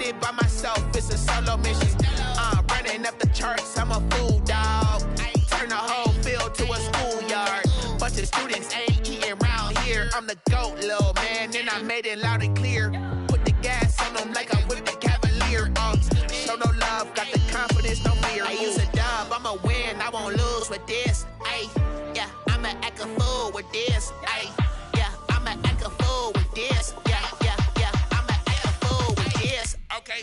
did it by myself, it's a solo mission. Running up the charts, I'm a fool, dog. Turn the whole field to a schoolyard. Bunch of students ain't eating round here. I'm the GOAT, little man, and I made it loud and clear. Put the gas on them like I'm with the Cavalier. Show no love, got the confidence, no fear. I use a dub, I'ma win, I won't lose with this. Ay, yeah, I'ma act a fool with this. Ay, yeah, I'ma act a fool with this. Yeah, yeah, yeah, I'ma act a fool with this. Okay,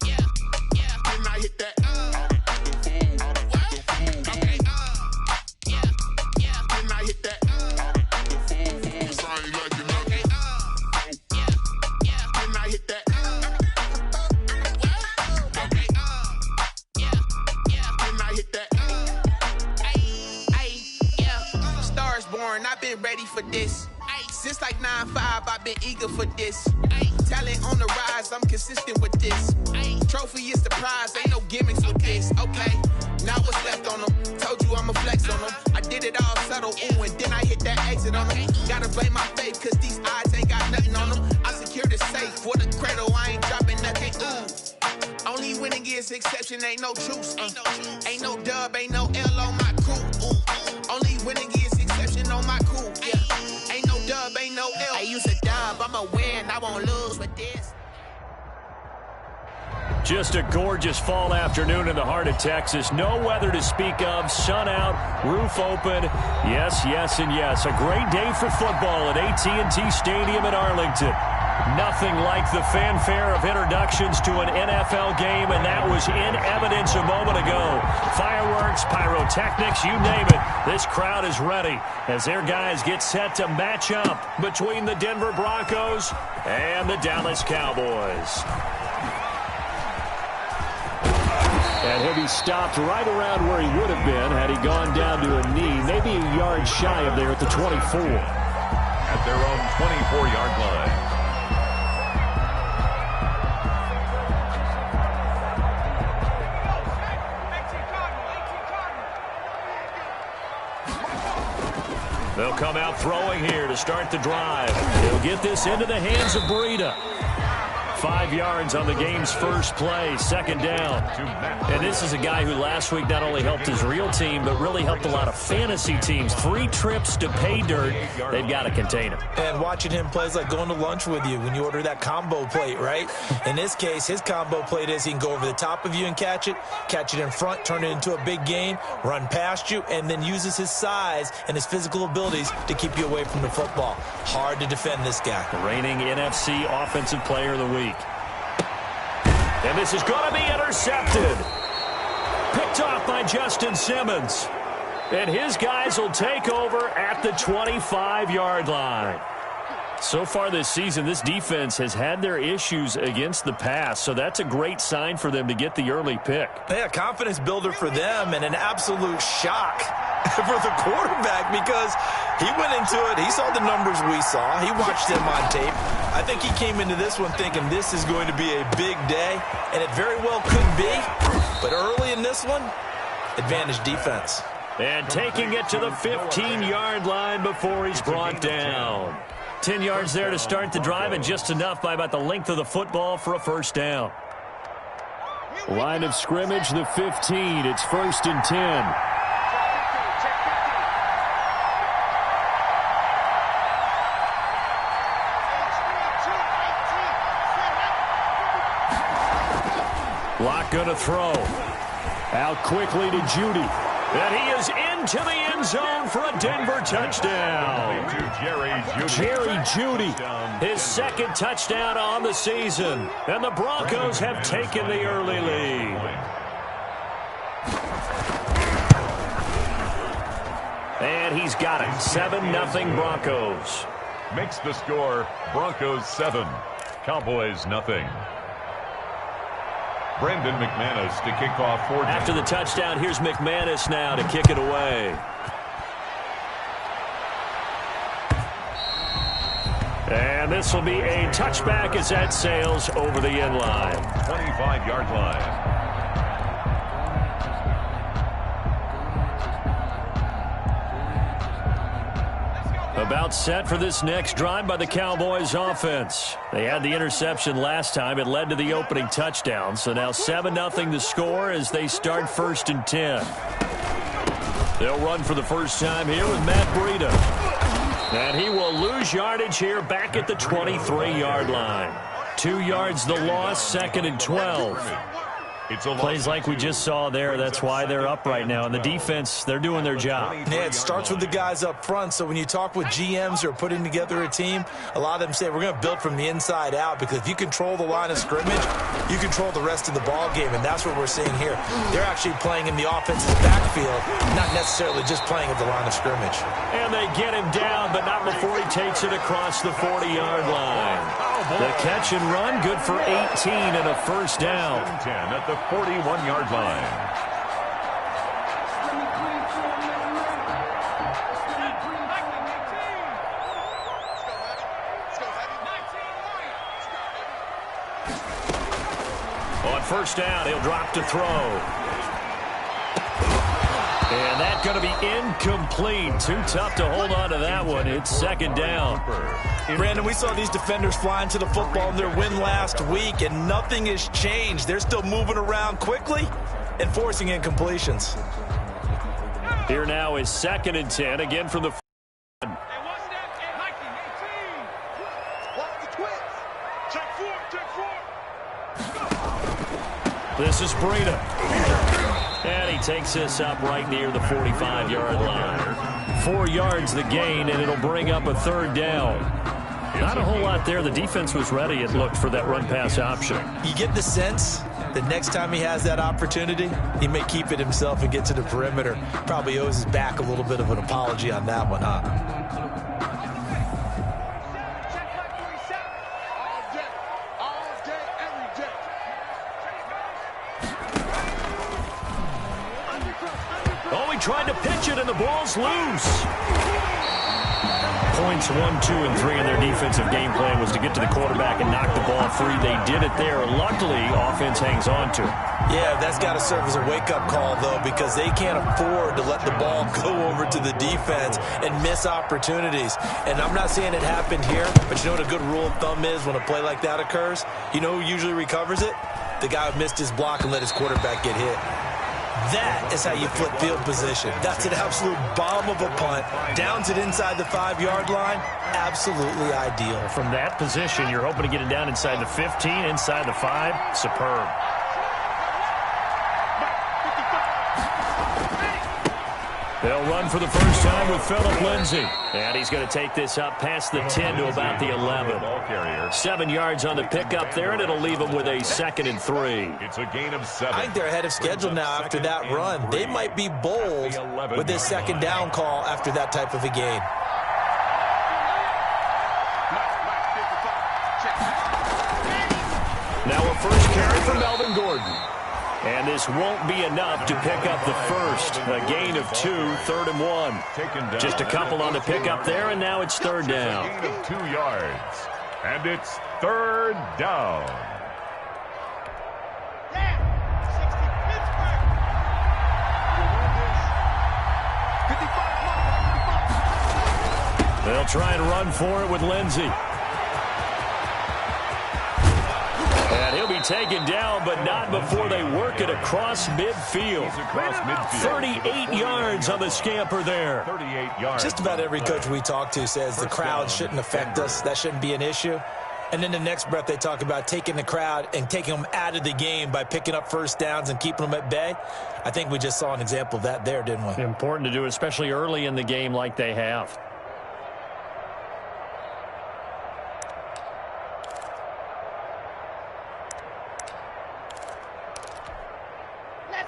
yeah, yeah, then I hit that. I've been ready for this. Since like 9-5, I've been eager for this. Talent on the rise, I'm consistent with this. Trophy is the prize, ain't no gimmicks with this. Okay, now what's left on them? Told you I'ma flex on them. I did it all subtle, ooh, and then I hit that exit on them. Gotta blame my faith, cause these odds ain't got nothing on them. I secured the safe for the cradle, I ain't dropping nothing, ooh. Only winning is exception, ain't no truce. Ain't no dub, ain't no L on my crew, ooh. Only winning is exception on my crew, yeah. Ain't no dub, ain't no L. I use a dub, I'ma win, I won't lose with this. Just a gorgeous fall afternoon in the heart of Texas. No weather to speak of. Sun out, roof open. Yes, yes, and yes. A great day for football at AT&T Stadium in Arlington. Nothing like the fanfare of introductions to an NFL game, and that was in evidence a moment ago. Fireworks, pyrotechnics, you name it. This crowd is ready as their guys get set to match up between the Denver Broncos and the Dallas Cowboys. And he'll be stopped right around where he would have been had he gone down to a knee, maybe a yard shy of there at the 24. At their own 24-yard line. They'll come out throwing here to start the drive. He'll get this into the hands of Breida. 5 yards on the game's first play, second down. And this is a guy who last week not only helped his real team, but really helped a lot of fantasy teams. 3 trips to pay dirt. They've got to contain him. And watching him play is like going to lunch with you when you order that combo plate, right? In this case, his combo plate is he can go over the top of you and catch it in front, turn it into a big gain, run past you, and then uses his size and his physical abilities to keep you away from the football. Hard to defend this guy. The reigning NFC Offensive Player of the Week. And this is going to be intercepted. Picked off by Justin Simmons. And his guys will take over at the 25-yard line. So far this season, this defense has had their issues against the pass, so that's a great sign for them to get the early pick. Yeah, confidence builder for them and an absolute shock for the quarterback because he went into it. He saw the numbers we saw. He watched them on tape. I think he came into this one thinking this is going to be a big day, and it very well could be. But early in this one, advantage defense. And taking it to the 15-yard line before he's brought down. 10 yards there to start the drive, and just enough by about the length of the football for a first down. Line of scrimmage, the 15. It's 1st and 10. Lock going to throw. Out quickly to Judy. And he is into the end zone for a Denver touchdown. Jerry Judy, his second touchdown on the season. And the Broncos have taken the early lead. And he's got it. 7-0 Broncos. Makes the score Broncos 7, Cowboys nothing. Brandon McManus to kick off for after the touchdown. Here's McManus now to kick it away. And this will be a touchback as that sails over the end line. 25-yard line. About set for this next drive by the Cowboys offense. They had the interception last time. It led to the opening touchdown. So now 7-0 the score as they start 1st and 10. They'll run for the first time here with Matt Breida. And he will lose yardage here back at the 23-yard line. 2 yards the loss, 2nd and 12. Plays like we just saw there. That's why they're up right now. And the defense, they're doing their job. Yeah, it starts with the guys up front. So when you talk with GMs who are putting together a team, a lot of them say we're going to build from the inside out, because if you control the line of scrimmage, you control the rest of the ball game, and that's what we're seeing here. They're actually playing in the offense's backfield, not necessarily just playing at the line of scrimmage. And they get him down, but not before he takes it across the 40-yard line. The catch and run, good for 18 and a first down. 10 at the 41-yard line. On first down, he'll drop to throw. And that's going to be incomplete. Too tough to hold on to that one. It's 2nd down. Brandon, we saw these defenders flying to the football in their win last week, and nothing has changed. They're still moving around quickly and forcing incompletions. Here now is 2nd and 10, again from the... This is Breida. And he takes this up right near the 45-yard line. 4 yards the gain, and it'll bring up a 3rd down. Not a whole lot there. The defense was ready, it looked, for that run-pass option. You get the sense that next time he has that opportunity, he may keep it himself and get to the perimeter. Probably owes his back a little bit of an apology on that one, huh? Oh, he tried to pitch it, and the ball's loose. Points 1, 2, and 3 in their defensive game plan was to get to the quarterback and knock the ball free. They did it there. Luckily, offense hangs on to it. Yeah, that's got to serve as a wake-up call, though, because they can't afford to let the ball go over to the defense and miss opportunities. And I'm not saying it happened here, but you know what a good rule of thumb is when a play like that occurs? You know who usually recovers it? The guy who missed his block and let his quarterback get hit. That is how you flip field position. That's an absolute bomb of a punt. Downs it inside the 5-yard line. Absolutely ideal. From that position, you're hoping to get it down inside the 15, inside the 5. Superb. They'll run for the first time with Phillip Lindsay. And he's going to take this up past the 10 to about the 11. 7 yards on the pickup there, and it'll leave him with a 2nd and 3. It's a gain of 7. I think they're ahead of schedule now after that run. They might be bold with this 2nd down call after that type of a gain. Now a first carry for Melvin Gordon. And this won't be enough to pick up the first. A gain of 2, 3rd and 1. Just a couple on the pickup there, and now it's 3rd down. Gain of 2 yards. And it's 3rd down. They'll try and run for it with Lindsay. And he'll be taken down, but not before they work it across midfield. 38 yards on the scamper there. 38 yards. Just about every coach we talk to says the crowd shouldn't affect us. That shouldn't be an issue. And then the next breath they talk about taking the crowd and taking them out of the game by picking up first downs and keeping them at bay. I think we just saw an example of that there, didn't we? Important to do, especially early in the game like they have.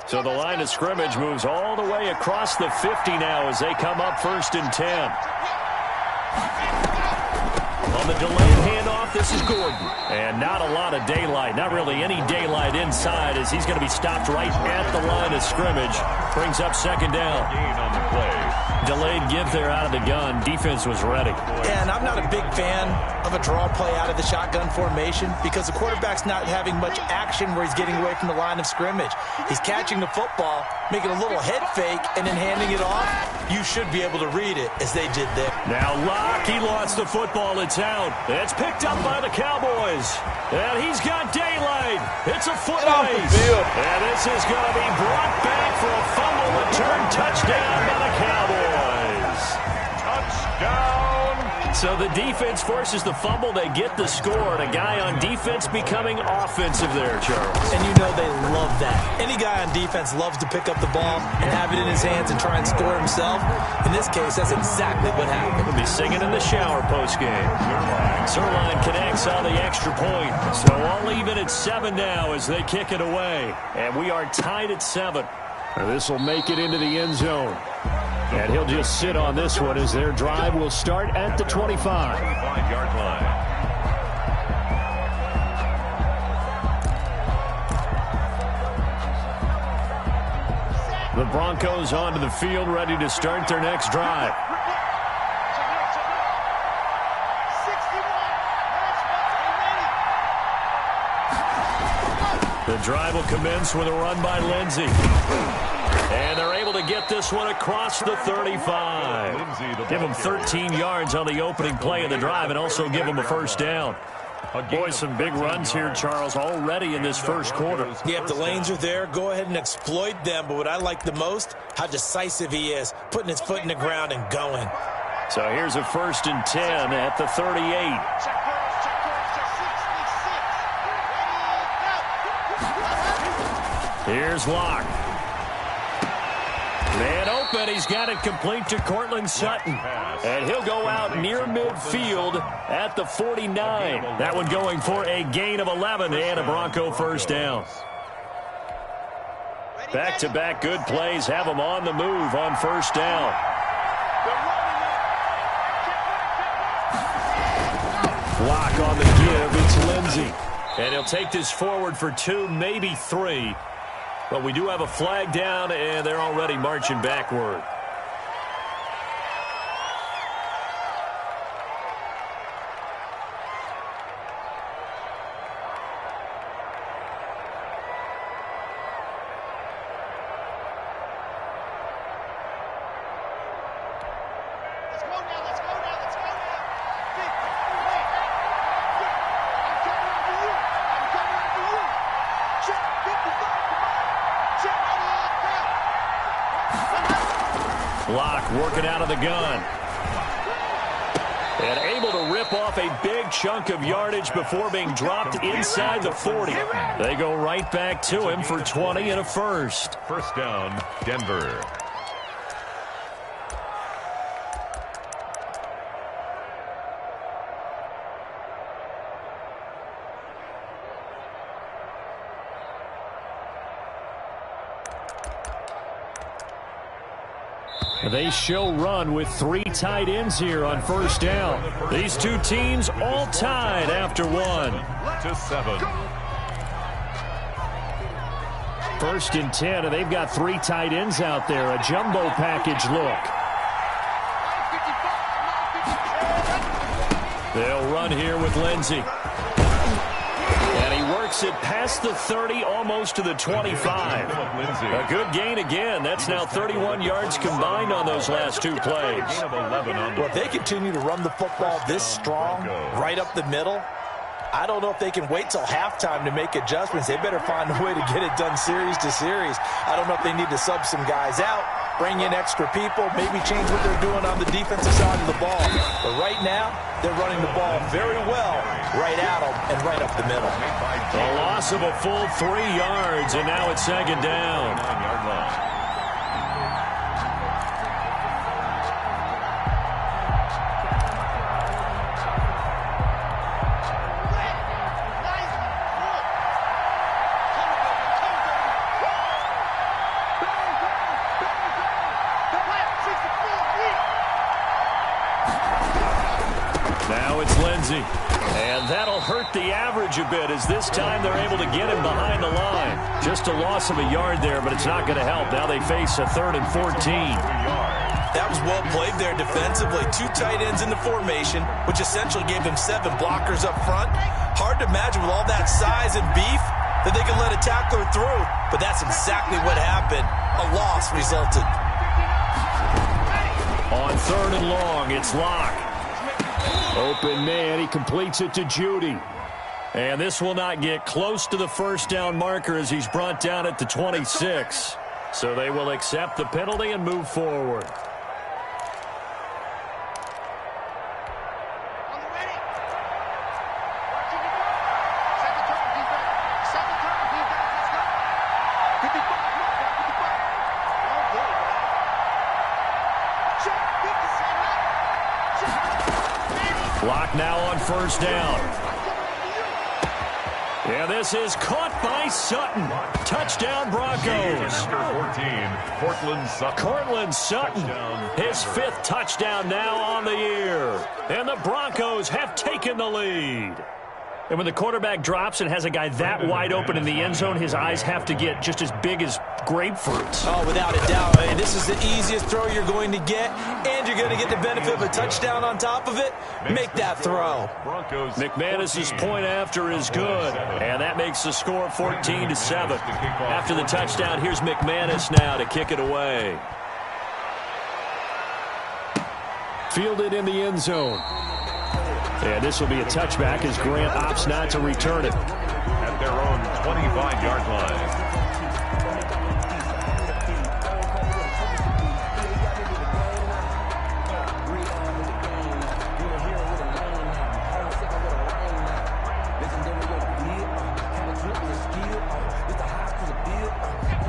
So the line of scrimmage moves all the way across the 50 now as they come up 1st and 10. On the delayed handoff, this is Gordon. And not a lot of daylight, not really any daylight inside as he's going to be stopped right at the line of scrimmage. Brings up 2nd down. Gain on the play. Delayed give there out of the gun. Defense was ready. Yeah, and I'm not a big fan of a draw play out of the shotgun formation because the quarterback's not having much action where he's getting away from the line of scrimmage. He's catching the football, making a little head fake, and then handing it off. you should be able to read it as they did there. Now Locke, he lost the football. It's out. It's picked up by the Cowboys. And he's got daylight. It's a foot race. And this is going to be brought back for a fumble return touchdown by the Cowboys. Touchdown. So the defense forces the fumble. They get the score. And a guy on defense becoming offensive there, Charles. And you know they love that. Any guy on defense loves to pick up the ball and have it in his hands and try and score himself. In this case, that's exactly what happened. He'll be singing in the shower postgame. Zerline connects on the extra point. So all even at 7 now as they kick it away. And we are tied at 7. This will make it into the end zone. And he'll just sit on this one as their drive will start at the 25. 25-yard line. The Broncos onto the field, ready to start their next drive. The drive will commence with a run by Lindsey. And they're able to get this one across the 35. Give them 13 yards on the opening play of the drive and also give them a first down. Boy, some big runs here, Charles, already in this first quarter. Yeah, if the lanes are there, go ahead and exploit them. But what I like the most, how decisive he is, putting his foot in the ground and going. So here's a 1st and 10 at the 38. Here's Locke. Man open. He's got it complete to Cortland Sutton. And he'll go out near midfield at the 49. That one going for a gain of 11 and a Bronco first down. Back-to-back good plays have them on the move on first down. Locke on the give. It's Lindsey. And he'll take this forward for 2, maybe 3. But we do have a flag down, and they're already marching backward. Locke working out of the gun. And able to rip off a big chunk of yardage before being dropped inside the 40. They go right back to him for 20 and a first. First down, Denver. They show run with 3 tight ends here on first down. These two teams all tied after 1. To 7. 1st and 10, and they've got 3 tight ends out there. A jumbo package look. They'll run here with Lindsey. And he works it past the 30, almost to the 25. A good gain again. That's now 31 yards combined on those last 2 plays. Well, if they continue to run the football this strong, right up the middle, I don't know if they can wait till halftime to make adjustments. They better find a way to get it done series to series. I don't know if they need to sub some guys out, bring in extra people, maybe change what they're doing on the defensive side of the ball. But right now, they're running the ball very well right at them and right up the middle. A loss of a full 3 yards, and now it's 2nd down. 9-yard line. Now it's Lindsey. And that'll hurt the average a bit as this time they're able to get him behind the line. Just a loss of a yard there, but it's not going to help. Now they face a 3rd and 14. That was well played there defensively. 2 tight ends in the formation, which essentially gave them 7 blockers up front. Hard to imagine with all that size and beef that they could let a tackler through. But that's exactly what happened. A loss resulted. On 3rd and long, it's Locke. Open man, he completes it to Judy. And this will not get close to the first down marker as he's brought down at the 26. So they will accept the penalty and move forward. Clock now on 1st down. And this is caught by Sutton. Touchdown Broncos. Cortland Sutton, his 5th touchdown now on the year. And the Broncos have taken the lead. And when the quarterback drops and has a guy that wide open in the end zone, his eyes have to get just as big as grapefruits. Oh, without a doubt. And this is the easiest throw you're going to get, and you're going to get the benefit of a touchdown on top of it. Make that throw. McManus's point after is good, and that makes the score 14-7. After the touchdown, here's McManus now to kick it away. Fielded in the end zone. And this will be a touchback as Grant opts not to return it. At their own 25-yard line.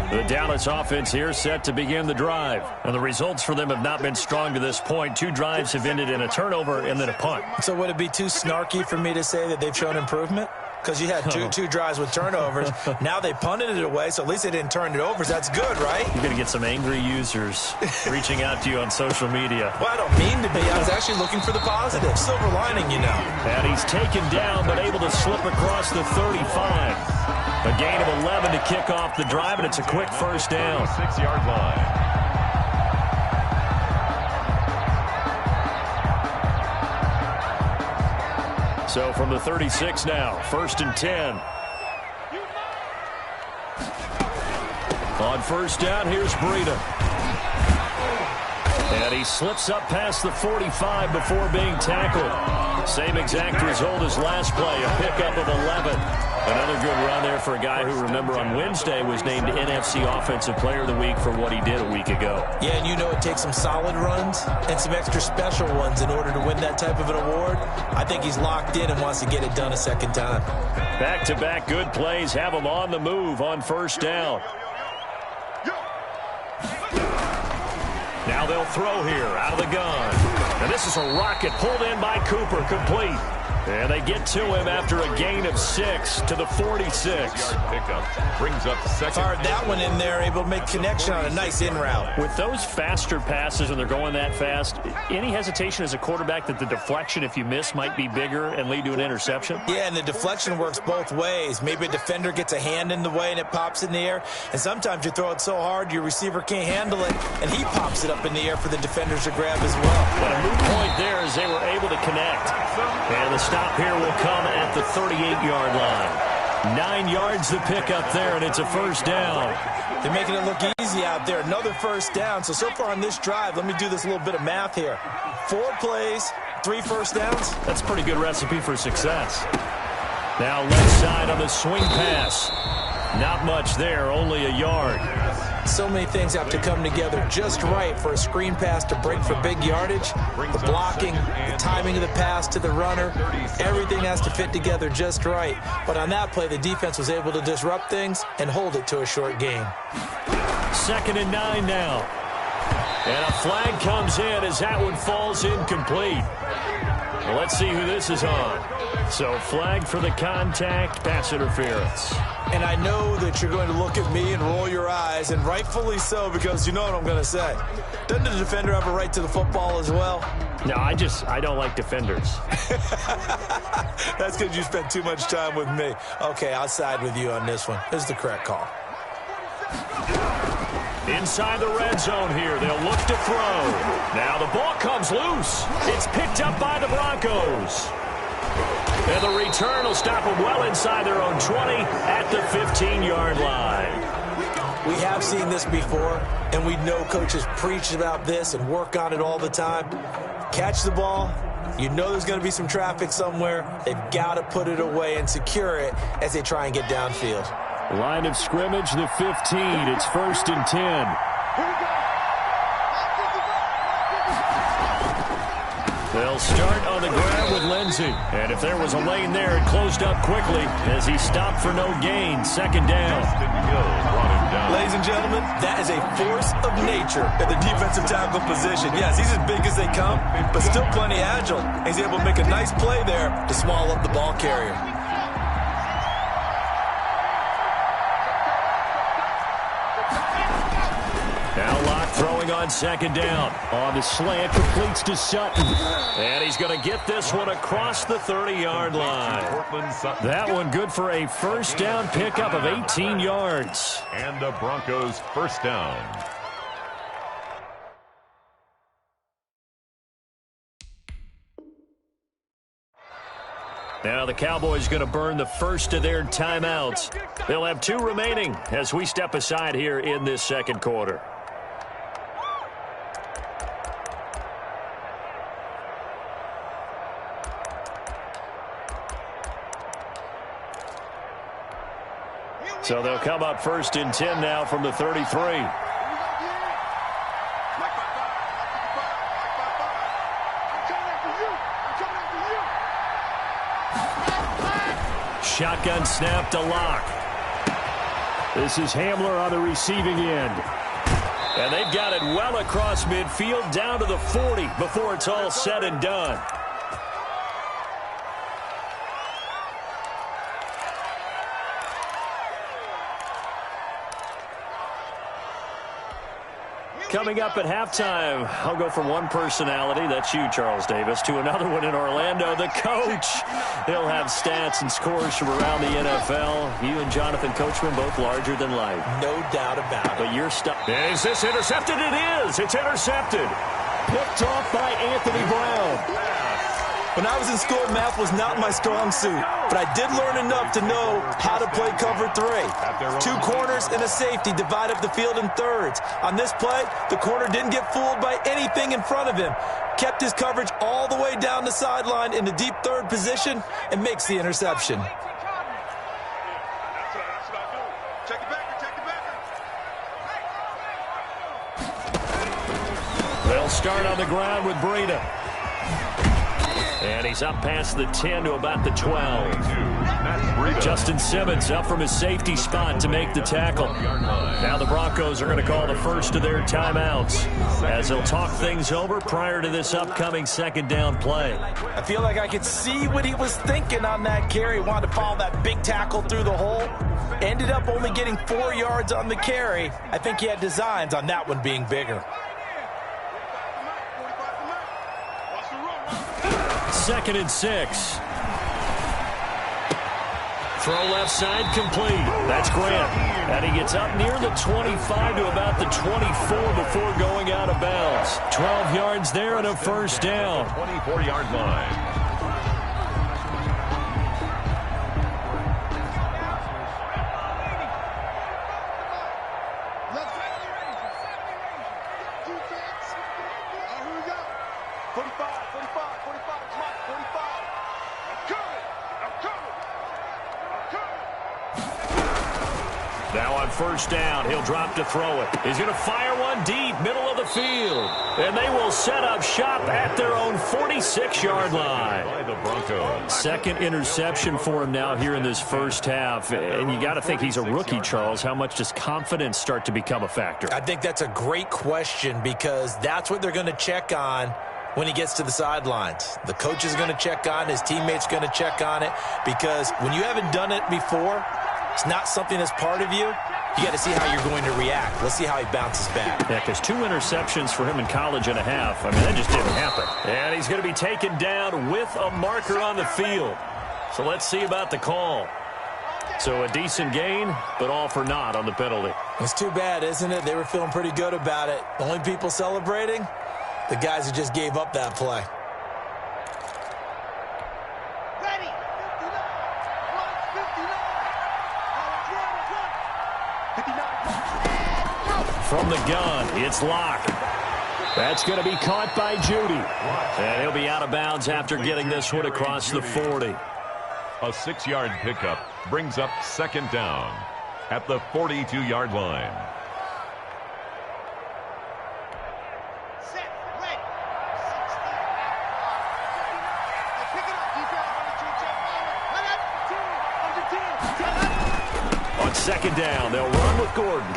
The Dallas offense here set to begin the drive. And the results for them have not been strong to this point. 2 drives have ended in a turnover and then a punt. So would it be too snarky for me to say that they've shown improvement? Because you had two drives with turnovers. Now they punted it away, so at least they didn't turn it over. So that's good, right? You're going to get some angry users reaching out to you on social media. Well, I don't mean to be. I was actually looking for the positive. Silver lining, you know. And he's taken down, but able to slip across the 35. A gain of 11 to kick off the drive, and it's a quick first down. 6-yard line. So from the 36 now, 1st and 10. On 1st down, here's Breida. And he slips up past the 45 before being tackled. Same exact result as last play, a pickup of 11. Another good run there for a guy who, remember, on Wednesday was named NFC Offensive Player of the Week for what he did a week ago. Yeah, and you know it takes some solid runs and some extra special ones in order to win that type of an award. I think he's locked in and wants to get it done a second time. Back-to-back good plays have him on the move on 1st down. Now they'll throw here out of the gun. And this is a rocket pulled in by Cooper, complete. And they get to him after a gain of 6 to the 46. Pickup brings up second. Fired that one in there, able to make connection on a nice in route. With those faster passes when they're going that fast, any hesitation as a quarterback that the deflection, if you miss, might be bigger and lead to an interception? Yeah, and the deflection works both ways. Maybe a defender gets a hand in the way and it pops in the air. And sometimes you throw it so hard your receiver can't handle it, and he pops it up in the air for the defenders to grab as well. But a moot point there as they were able to connect. And the stop here will come at the 38-yard line. 9 yards to pick up there, and it's a first down. They're making it look easy out there. Another first down. So far on this drive, let me do this little bit of math here. 4 plays, 3 first downs. That's a pretty good recipe for success. Now left side on the swing pass. Not much there, only a yard. So many things have to come together just right for a screen pass to break for big yardage. The blocking, the timing of the pass to the runner, everything has to fit together just right. But on that play, the defense was able to disrupt things and hold it to a short gain. 2nd and 9 now. And a flag comes in as that one falls incomplete. Well, let's see who this is on. So flag for the contact, pass interference. And I know that you're going to look at me and roll your eyes, and rightfully so, because you know what I'm going to say. Doesn't the defender have a right to the football as well? No, I don't like defenders. That's because you spent too much time with me. Okay, I'll side with you on this one. This is the correct call. Inside the red zone here, they'll look to throw. Now the ball comes loose. It's picked up by the Broncos. And the return will stop them well inside their own 20 at the 15-yard line. We have seen this before, and we know coaches preach about this and work on it all the time. Catch the ball. You know there's going to be some traffic somewhere. They've got to put it away and secure it as they try and get downfield. Line of scrimmage, the 15. It's 1st and 10. They'll start on the ground with Lindsey. And if there was a lane there, it closed up quickly as he stopped for no gain. 2nd down. Ladies and gentlemen, that is a force of nature at the defensive tackle position. Yes, he's as big as they come, but still plenty agile. He's able to make a nice play there to swallow up the ball carrier. Now Locke throwing on 2nd down. On the slant, completes to Sutton. And he's going to get this one across the 30-yard line. That one good for a 1st down pickup of 18 yards. And the Broncos 1st down. Now the Cowboys going to burn the first of their timeouts. They'll have 2 remaining as we step aside here in this 2nd quarter. So they'll come up 1st and 10 now from the 33. Shotgun snap to Locke. This is Hamler on the receiving end. And they've got it well across midfield down to the 40 before it's all said and done. Coming up at halftime, I'll go from one personality, that's you, Charles Davis, to another one in Orlando, the coach. He'll have stats and scores from around the NFL. You and Jonathan Coachman both larger than life. No doubt about it. But you're stuck. Is this intercepted? It is. It's intercepted. Picked off by Anthony Brown. When I was in school, math was not my strong suit, but I did learn enough to know how to play cover 3. 2 corners and a safety divide up the field in thirds. On this play, the corner didn't get fooled by anything in front of him. Kept his coverage all the way down the sideline in the deep 3rd position and makes the interception. They'll start on the ground with Breida. And he's up past the 10 to about the 12. Justin Simmons up from his safety spot to make the tackle. Now the Broncos are going to call the first of their timeouts as they'll talk things over prior to this upcoming 2nd down play. I feel like I could see what he was thinking on that carry. Wanted to follow that big tackle through the hole. Ended up only getting 4 yards on the carry. I think he had designs on that one being bigger. 2nd and 6. Throw left side complete. That's Grant. And he gets up near the 25 to about the 24 before going out of bounds. 12 yards there and a 1st down. 24-yard line. Now on 1st down, he'll drop to throw it. He's going to fire one deep, middle of the field. And they will set up shop at their own 46-yard line. By the Broncos. 2nd interception for him now here in this 1st half. And you got to think he's a rookie, Charles. How much does confidence start to become a factor? I think that's a great question because that's what they're going to check on when he gets to the sidelines. The coach is going to check on, his teammates going to check on it, because when you haven't done it before, it's not something that's part of you. You got to see how you're going to react. Let's see how he bounces back. Yeah, because 2 interceptions for him in college and a half. I mean, that just didn't happen. And he's going to be taken down with a marker on the field. So let's see about the call. So a decent gain, but all for naught on the penalty. It's too bad, isn't it? They were feeling pretty good about it. The only people celebrating, the guys who just gave up that play. from the gun. It's Locke. That's going to be caught by Judy. And he'll be out of bounds after getting this one across the 40. A 6-yard pickup brings up second down at the 42-yard line. On second down, they'll run with Gordon.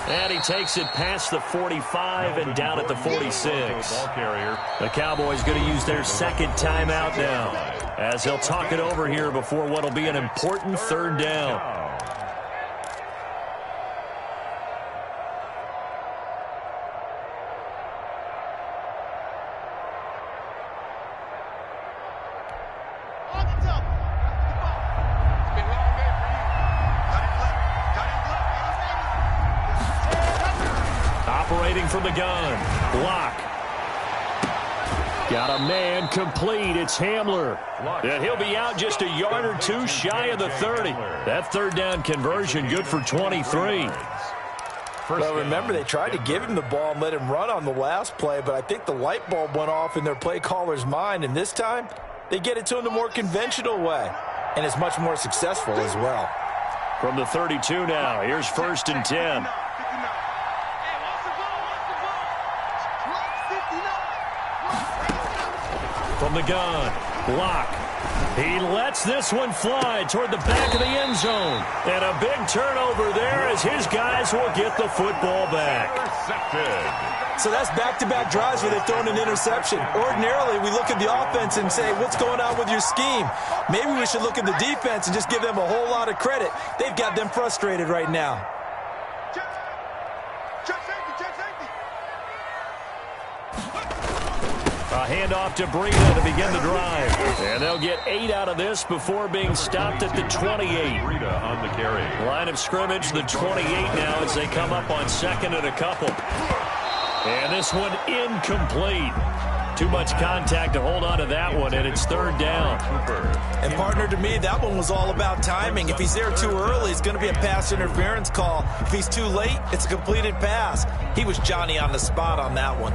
And he takes it past the 45 and down at the 46. The Cowboys going to use their second timeout now, as they'll talk it over here before what will be an important third down. Operating from the gun, block. Got a man complete. It's Hamler. And he'll be out just a yard or two shy of the 30. That third down conversion good for 23. Well, remember, they tried to give him the ball and let him run on the last play, but I think the light bulb went off in their play caller's mind, and this time they get it to him the more conventional way, and it's much more successful as well. From the 32 now, here's 1st and 10. From the gun, block. He lets this one fly toward the back of the end zone. And a big turnover there as his guys will get the football back. So that's back-to-back drives where they've thrown an interception. Ordinarily, we look at the offense and say, what's going on with your scheme? Maybe we should look at the defense and just give them a whole lot of credit. They've got them frustrated right now. A handoff to Breida to begin the drive. And they'll get 8 out of this before being stopped at the 28. Breida on the carry. Line of scrimmage, the 28 now as they come up on second and a couple. And this one incomplete. Too much contact to hold on to that one, and it's third down. And, partner, to me, that one was all about timing. If he's there too early, it's going to be a pass interference call. If he's too late, it's a completed pass. He was Johnny on the spot on that one.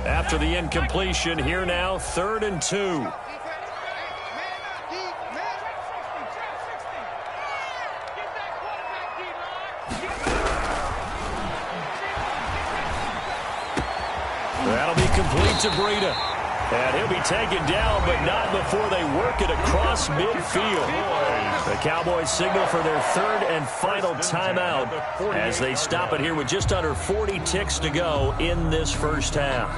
After the incompletion, here now, 3rd and 2. That'll be complete to Breida. And he'll be taken down, but not before they work it across midfield. The Cowboys signal for their 3rd and final timeout as they stop it here with just under 40 ticks to go in this first half.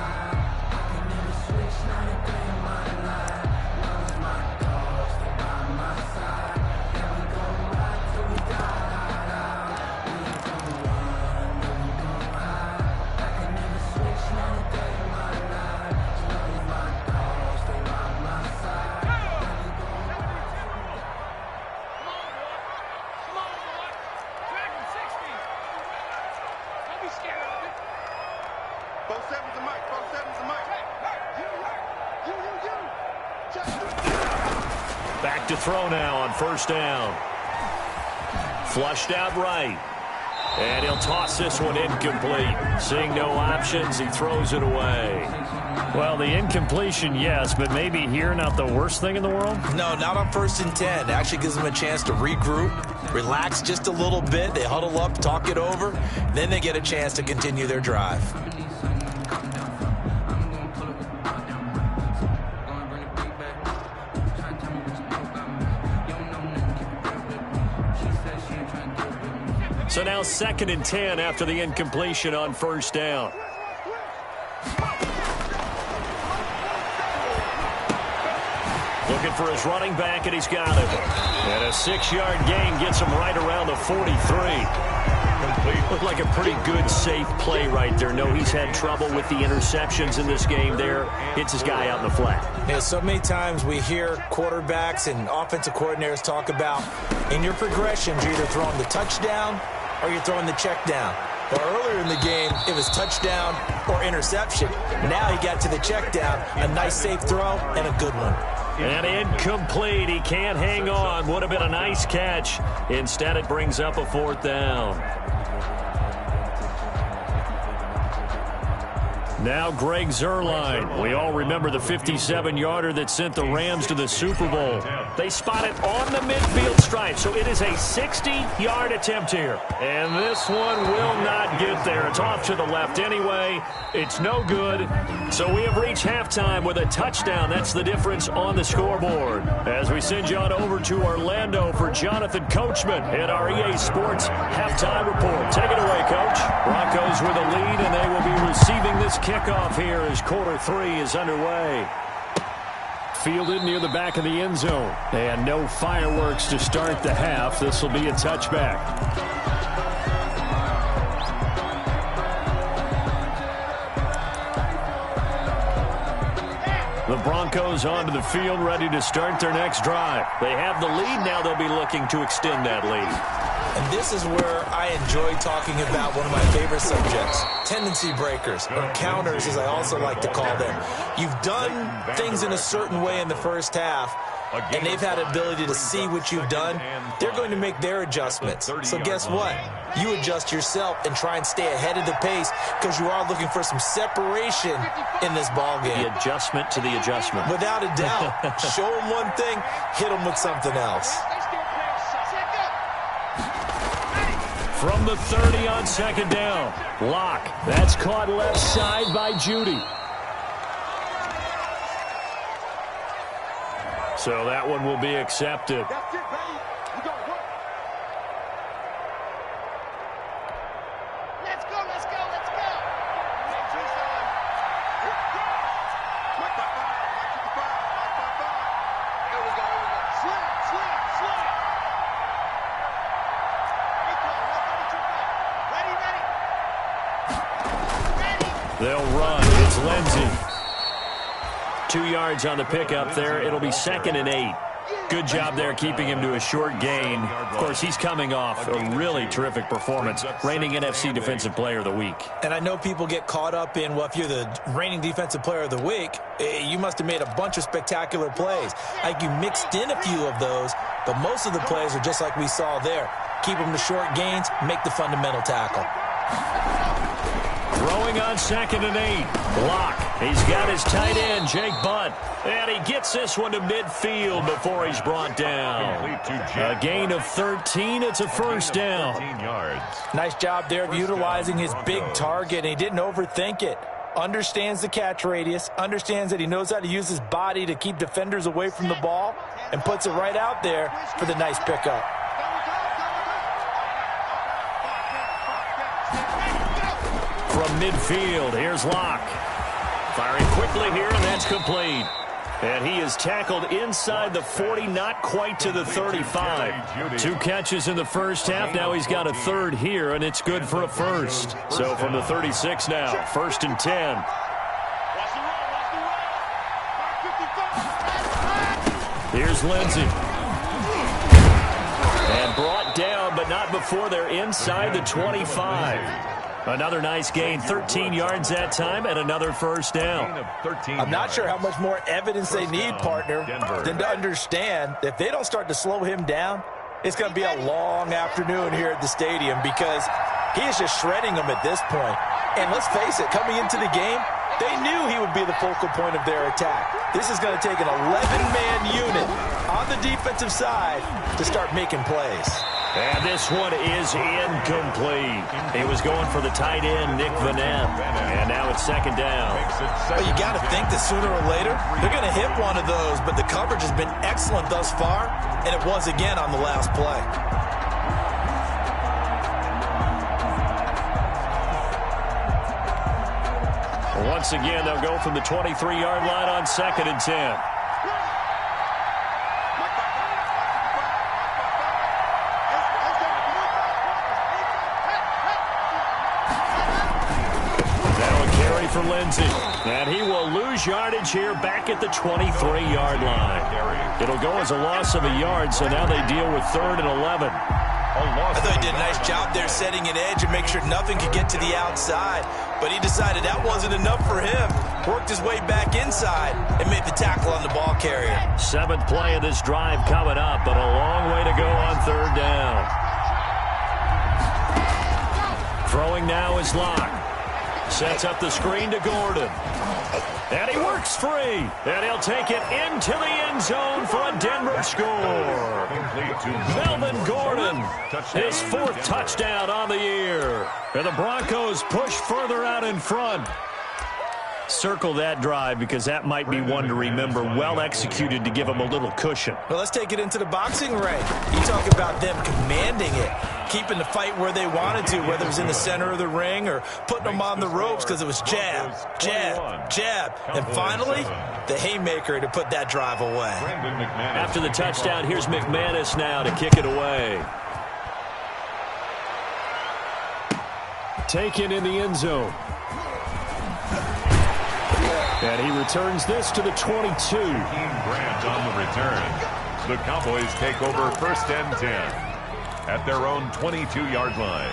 Back to throw now on 1st down. Flushed out right. And he'll toss this one incomplete. Seeing no options, he throws it away. Well, the incompletion, yes, but maybe here not the worst thing in the world? No, not on 1st and 10. It actually gives them a chance to regroup, relax just a little bit. They huddle up, talk it over. Then they get a chance to continue their drive. So now 2nd and 10 after the incompletion on 1st down. Looking for his running back, and he's got it. And a 6-yard gain gets him right around the 43. Looked like a pretty good, safe play right there. No, he's had trouble with the interceptions in this game there. Hits his guy out in the flat. Yeah, so many times we hear quarterbacks and offensive coordinators talk about in your progressions, you're either throwing the touchdown or you're throwing the check down. Well, earlier in the game, it was touchdown or interception. Now he got to the check down, a nice safe throw, and a good one. And incomplete. He can't hang on. Would have been a nice catch. Instead, it brings up a 4th down. Now Greg Zuerlein. We all remember the 57-yarder that sent the Rams to the Super Bowl. They spot it on the midfield stripe, so it is a 60-yard attempt here. And this one will not get there. It's off to the left anyway. It's no good. So we have reached halftime with a touchdown. That's the difference on the scoreboard. As we send you on over to Orlando for Jonathan Coachman at our EA Sports Halftime Report. Take it away, Coach. Broncos with a lead, and they will be receiving this kickoff here as quarter 3 is underway. Fielded near the back of the end zone. And no fireworks to start the half. This will be a touchback. The Broncos onto the field, ready to start their next drive. They have the lead now. They'll be looking to extend that lead. And this is where I enjoy talking about one of my favorite subjects, tendency breakers, or counters as I also like to call them. You've done things in a certain way in the first half, and they've had ability to see what you've done. They're going to make their adjustments. So guess what? You adjust yourself and try and stay ahead of the pace because you are looking for some separation in this ball game. The adjustment to the adjustment. Without a doubt. Show them one thing, hit them with something else. From the 30 on 2nd down. Lock. That's caught left side by Judy. So that one will be accepted. They'll run. It's Lindsey. 2 yards on the pickup there. It'll be 2nd and 8. Good job there keeping him to a short gain. Of course, he's coming off a really terrific performance, reigning NFC Defensive Player of the Week. And I know people get caught up in, well, if you're the reigning Defensive Player of the Week, you must have made a bunch of spectacular plays. Like you mixed in a few of those, but most of the plays are just like we saw there. Keep them to short gains, make the fundamental tackle. Throwing on 2nd and 8. Lock. He's got his tight end, Jake Butt. And he gets this one to midfield before he's brought down. A gain of 13. It's a 1st down. Nice job there of utilizing his big target. And he didn't overthink it. Understands the catch radius. Understands that he knows how to use his body to keep defenders away from the ball. And puts it right out there for the nice pickup. From midfield, here's Locke. Firing quickly here, and that's complete. And he is tackled inside the 40, not quite to the 35. 2 catches in the first half. Now he's got a 3rd here, and it's good for a 1st. So from the 36 now, 1st and 10. Here's Lindsey. And brought down, but not before they're inside the 25. Another nice gain, 13 yards that time, and another 1st down. I'm not sure how much more evidence they need, partner, than to understand that if they don't start to slow him down, it's going to be a long afternoon here at the stadium because he is just shredding them at this point. And let's face it, coming into the game, they knew he would be the focal point of their attack. This is going to take an 11-man unit on the defensive side to start making plays. And this one is incomplete. He was going for the tight end, Nick Vanette. And now it's 2nd down. Well, you got to think that sooner or later, they're going to hit one of those. But the coverage has been excellent thus far, and it was again on the last play. Once again, they'll go from the 23-yard line on 2nd and 10. For Lindsey. And he will lose yardage here back at the 23-yard line. It'll go as a loss of a yard, so now they deal with 3rd and 11. I thought he did a nice job there setting an edge and make sure nothing could get to the outside. but he decided that wasn't enough for him. Worked his way back inside and made the tackle on the ball carrier. 7th play of this drive coming up, but a long way to go on 3rd down. Throwing now is Locke. Sets up the screen to Gordon. And he works free. And he'll take it into the end zone for a Denver score. Melvin Gordon, his 4th touchdown on the year. And the Broncos push further out in front. Circle that drive because that might be one to remember. Well executed to give them a little cushion. Well, let's take it into the boxing ring. You talk about them commanding it, keeping the fight where they wanted to, whether it was in the center of the ring or putting them on the ropes because it was jab, jab, jab. And finally, the haymaker to put that drive away. After the touchdown, here's McManus now to kick it away. Taken in the end zone. And he returns this to the 22. Grant on the return. The Cowboys take over 1st and 10 at their own 22-yard line.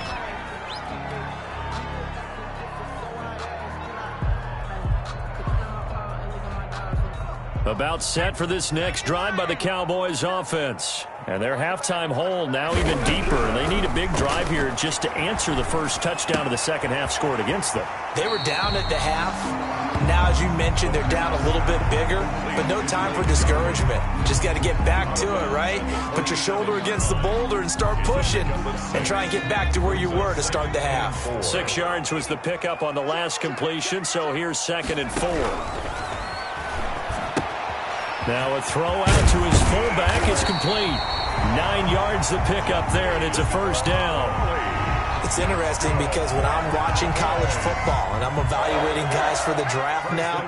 About set for this next drive by the Cowboys offense. And their halftime hole now even deeper. They need a big drive here just to answer the first touchdown of the second half scored against them. They were down at the half. Now, as you mentioned, they're down a little bit bigger, but no time for discouragement. Just got to get back to it, right? Put your shoulder against the boulder and start pushing and try and get back to where you were to start the half. 6 yards was the pickup on the last completion, so here's 2nd and 4. Now a throw out to his fullback. It's complete. 9 yards the pickup there, and it's a 1st down. It's interesting because when I'm watching college football and I'm evaluating guys for the draft now,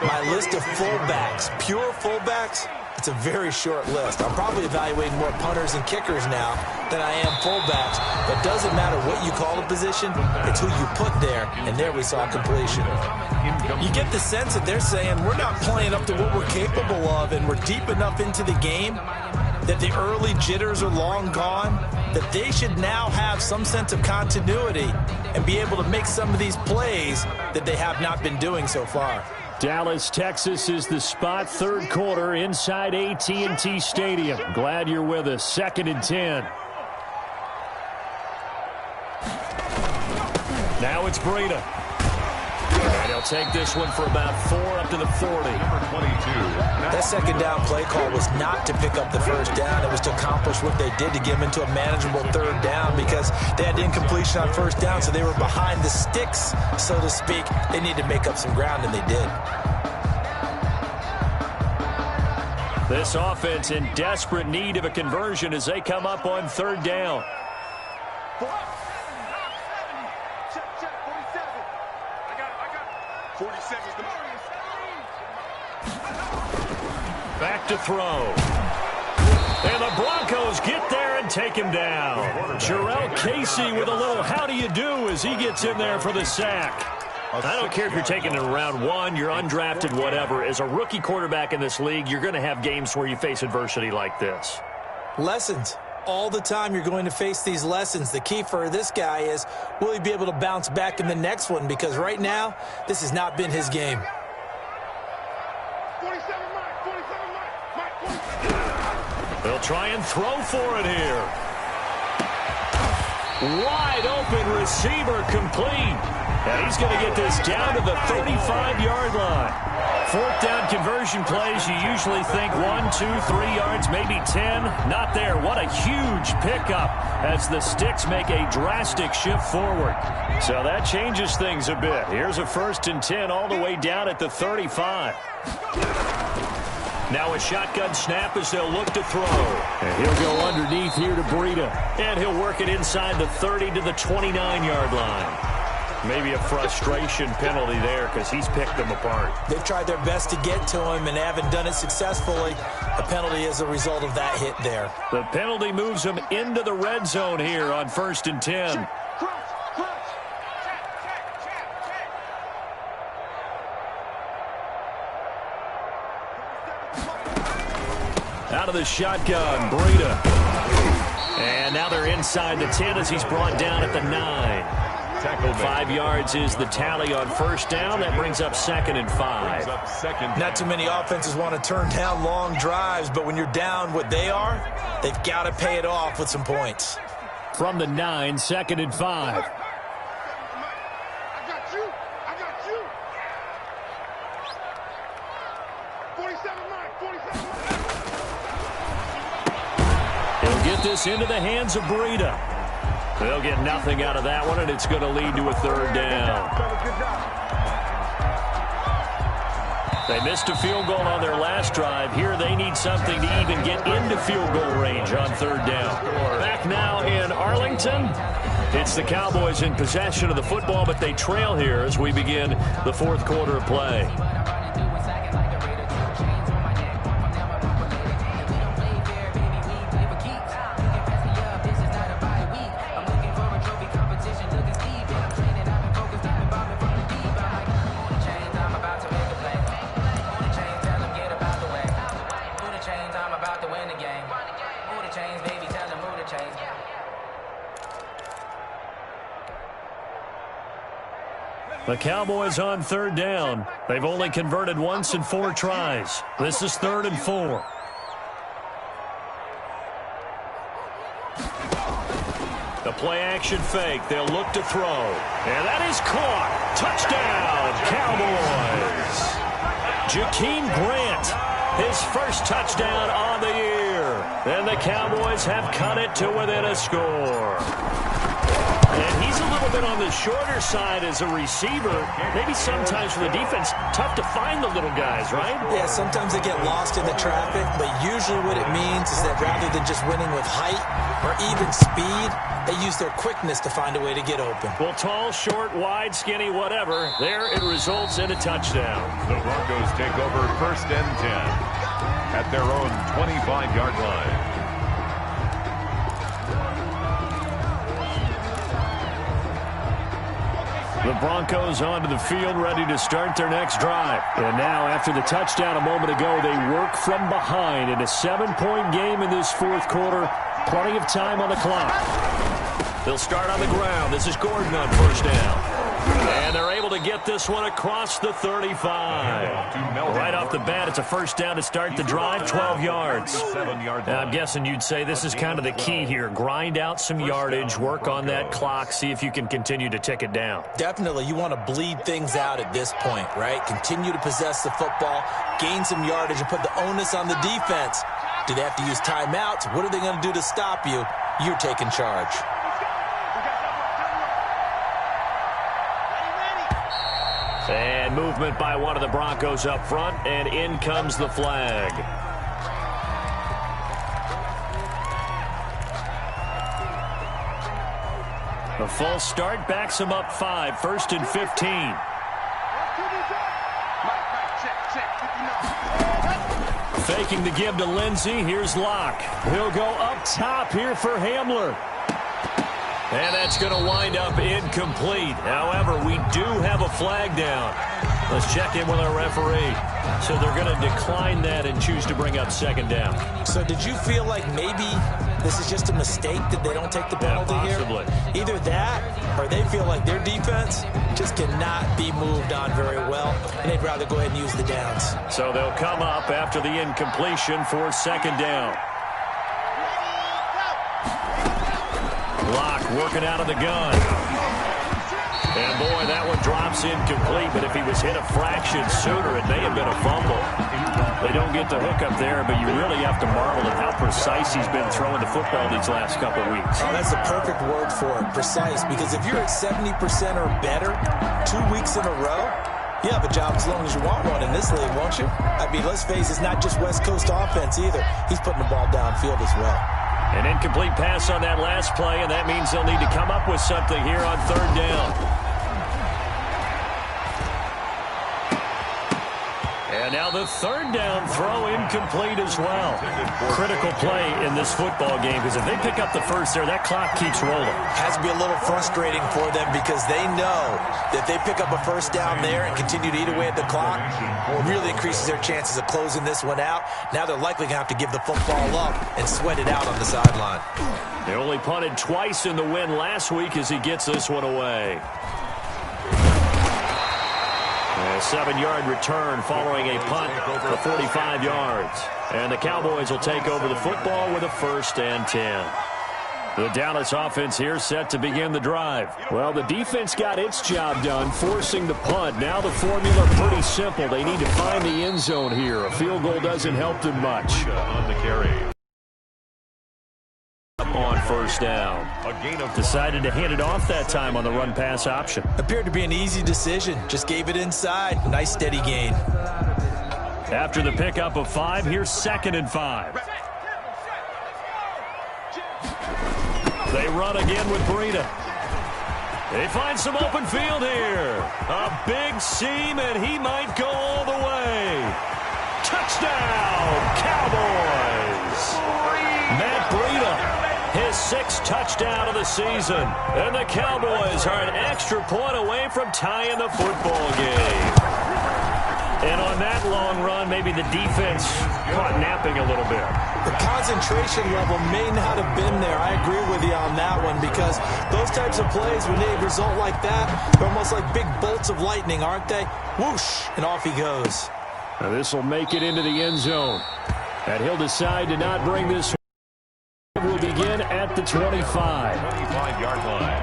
my list of fullbacks, pure fullbacks, it's a very short list. I'm probably evaluating more punters and kickers now than I am fullbacks. But it doesn't matter what you call a position, it's who you put there, and there we saw completion. You get the sense that they're saying we're not playing up to what we're capable of, and we're deep enough into the game that the early jitters are long gone, that they should now have some sense of continuity and be able to make some of these plays that they have not been doing so far. Dallas, Texas is the spot. 3rd quarter inside AT&T Stadium. Glad you're with us. 2nd and 10. Now it's Breida. And he'll take this one for about 4 up to the 40. Number 22. That 2nd down play call was not to pick up the 1st down. It was to accomplish what they did to get them into a manageable 3rd down because they had incompletion on 1st down, so they were behind the sticks, so to speak. They needed to make up some ground, and they did. This offense in desperate need of a conversion as they come up on 3rd down. Back to throw. And the Broncos get there and take him down. Jarrell Casey with a little how do you do as he gets in there for the sack. I don't care if you're taking it in round 1, you're undrafted, whatever. As a rookie quarterback in this league, you're going to have games where you face adversity like this. Lessons. All the time you're going to face these lessons. The key for this guy is, will he be able to bounce back in the next one? Because right now, this has not been his game. They'll try and throw for it here. Wide open receiver complete. And he's going to get this down to the 35-yard line. 4th down conversion plays, you usually think 1, 2, 3 yards, maybe 10. Not there. What a huge pickup as the sticks make a drastic shift forward. So that changes things a bit. Here's a 1st and 10 all the way down at the 35. Now a shotgun snap as they'll look to throw. And he'll go underneath here to Breida. And he'll work it inside the 30 to the 29-yard line. Maybe a frustration penalty there because he's picked them apart. They've tried their best to get to him and haven't done it successfully. A penalty is a result of that hit there. The penalty moves them into the red zone here on 1st and 10. Out of the shotgun, Breida. And now they're inside the 10 as he's brought down at the 9. tackle made. 5 yards is the tally on first down. That brings up 2nd and 5. Not too many offenses want to turn down long drives, but when you're down what they are, they've got to pay it off with some points. From the 9, 2nd and 5. He'll get this into the hands of Breida. They'll get nothing out of that one, and it's going to lead to a 3rd down. They missed a field goal on their last drive. Here they need something to even get into field goal range on 3rd down. Back now in Arlington. It's the Cowboys in possession of the football, but they trail here as we begin the 4th quarter of play. The Cowboys on 3rd down. They've only converted once in 4 tries. This is 3rd and 4. The play action fake. They'll look to throw. And that is caught. Touchdown, Cowboys. Jakeem Grant, his first touchdown on the year. And the Cowboys have cut it to within a score. And he's a little bit on the shorter side as a receiver. Maybe sometimes for the defense, tough to find the little guys, right? Yeah, sometimes they get lost in the traffic, but usually what it means is that rather than just winning with height or even speed, they use their quickness to find a way to get open. Well, tall, short, wide, skinny, whatever, there it results in a touchdown. The Broncos take over 1st and 10 at their own 25-yard line. The Broncos onto the field, ready to start their next drive. And now, after the touchdown a moment ago, they work from behind in a 7-point game in this 4th quarter. Plenty of time on the clock. They'll start on the ground. This is Gordon on 1st down. And they're able to get this one across the 35. Right off the bat, it's a 1st down to start the drive, 12 yards. Now, I'm guessing you'd say this is kind of the key here. Grind out some yardage, work on that clock, see if you can continue to tick it down. Definitely. You want to bleed things out at this point, right? Continue to possess the football, gain some yardage, and put the onus on the defense. Do they have to use timeouts? What are they going to do to stop you? You're taking charge. And movement by one of the Broncos up front, and in comes the flag. The false start backs him up 5, 1st and 15. Faking the give to Lindsey. Here's Locke. He'll go up top here for Hamler. And that's going to wind up incomplete. However, we do have a flag down. Let's check in with our referee. So they're going to decline that and choose to bring up 2nd down. So did you feel like maybe this is just a mistake that they don't take the penalty here? Either that or they feel like their defense just cannot be moved on very well, and they'd rather go ahead and use the downs. So they'll come up after the incompletion for 2nd down. Locke working out of the gun. And, boy, that one drops incomplete, but if he was hit a fraction sooner, it may have been a fumble. They don't get the hook up there, but you really have to marvel at how precise he's been throwing the football these last couple of weeks. Oh, that's the perfect word for it, precise, because if you're at 70% or better 2 weeks in a row, you have a job as long as you want one in this league, won't you? I mean, let's face it, it's not just West Coast offense either. He's putting the ball downfield as well. An incomplete pass on that last play, and that means they'll need to come up with something here on 3rd down. And now Now the third down throw incomplete as well. Critical play in this football game because if they pick up the first there, that clock keeps rolling. Has to be a little frustrating for them because they know that they pick up a first down there and continue to eat away at the clock, really increases their chances of closing this one out. Now they're likely going to have to give the football up and sweat it out on the sideline. They only punted twice in the win last week as he gets this one away. A 7-yard return following a punt for 45 yards. And the Cowboys will take over the football with a 1st and 10. The Dallas offense here set to begin the drive. Well, the defense got its job done, forcing the punt. Now the formula pretty simple. They need to find the end zone here. A field goal doesn't help them much. On the carry. On 1st down. Decided to hand it off that time on the run-pass option. Appeared to be an easy decision. Just gave it inside. Nice steady gain. After the pickup of 5, here's 2nd and 5. They run again with Breida. They find some open field here. A big seam, and he might go all the way. Touchdown, Cowboys! Matt Breida. His 6th touchdown of the season. And the Cowboys are an extra point away from tying the football game. And on that long run, maybe the defense caught napping a little bit. The concentration level may not have been there. I agree with you on that one because those types of plays, when they result like that, they're almost like big bolts of lightning, aren't they? Whoosh, and off he goes. Now this will make it into the end zone. And he'll decide to not bring this. Will begin at the 25. 25-yard line.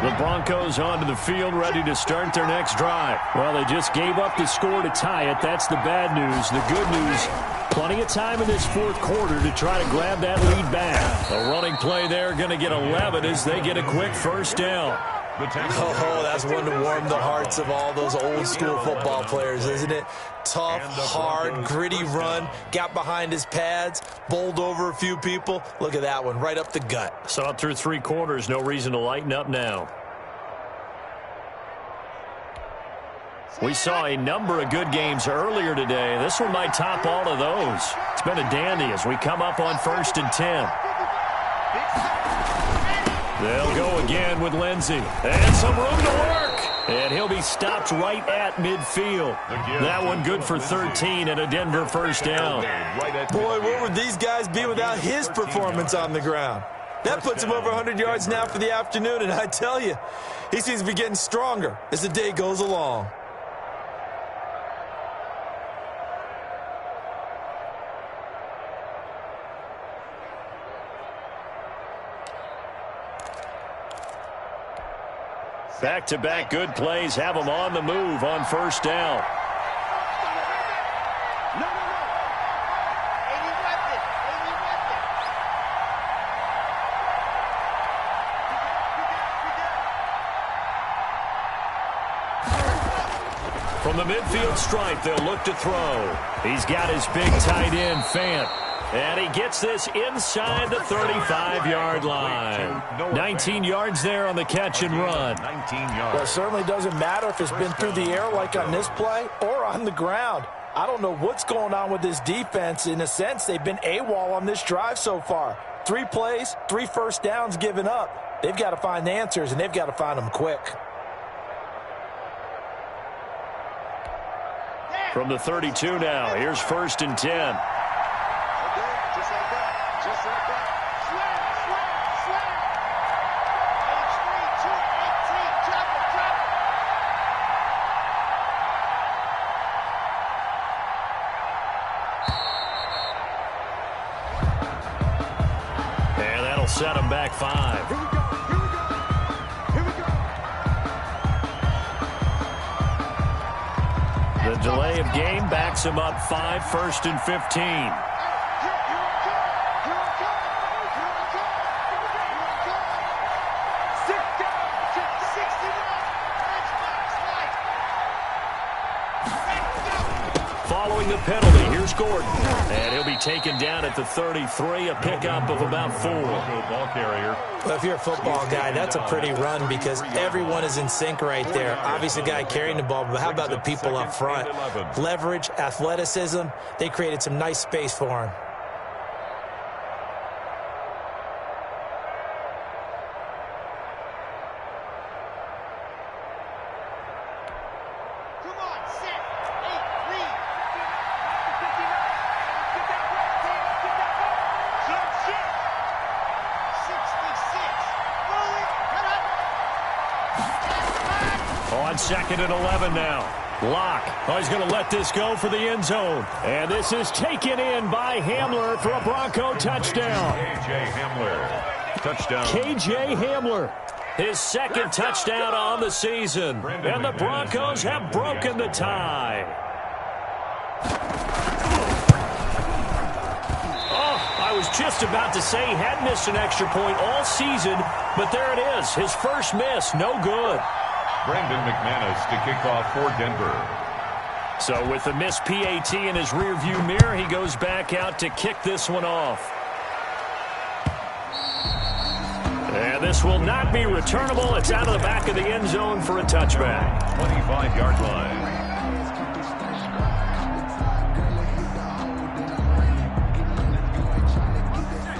The Broncos onto the field, ready to start their next drive. Well, they just gave up the score to tie it. That's the bad news. The good news, plenty of time in this 4th quarter to try to grab that lead back. A running play there, going to get 11 as they get a quick 1st down. Oh, that's one to warm the hearts of all those old-school football players, isn't it? Tough, hard, gritty run, got behind his pads, bowled over a few people. Look at that one, right up the gut. Saw it through 3 quarters, no reason to lighten up now. We saw a number of good games earlier today. This one might top all of those. It's been a dandy as we come up on 1st and 10. They'll go again with Lindsey. And some room to work. And he'll be stopped right at midfield. That one good for 13 and a Denver 1st down. Boy, where would these guys be without his performance on the ground? That puts him over 100 yards now for the afternoon, and I tell you, he seems to be getting stronger as the day goes along. Back-to-back good plays have them on the move on 1st down. From the midfield stripe, they'll look to throw. He's got his big tight end, Fant. And he gets this inside the 35-yard line. 19 yards there on the catch and run. 19 yards. Well, it certainly doesn't matter if it's been through the air like on this play or on the ground. I don't know what's going on with this defense. In a sense, they've been AWOL on this drive so far. 3 plays, 3 1st downs given up. They've got to find the answers, and they've got to find them quick. From the 32 now, here's 1st and 10. Set him back 5. The delay of game backs him up 5, 1st and 15. Following the penalty. Here's Gordon. And he'll be taken down at the 33, a pickup of about 4. Ball carrier. Well, if you're a football guy, that's a pretty run because everyone is in sync right there. Obviously, the guy carrying the ball, but how about the people up front? Leverage, athleticism, they created some nice space for him. Second and 11 now. Locke. Oh, he's going to let this go for the end zone. And this is taken in by Hamler for a Bronco touchdown. K.J. Hamler. Touchdown. K.J. Hamler. His second touchdown on the season. And the Broncos have broken the tie. Oh, I was just about to say he had missed an extra point all season, but there it is. His first miss. No good. Brandon McManus to kick off for Denver. So with the missed PAT in his rearview mirror, he goes back out to kick this one off. And this will not be returnable. It's out of the back of the end zone for a touchback. 25-yard line.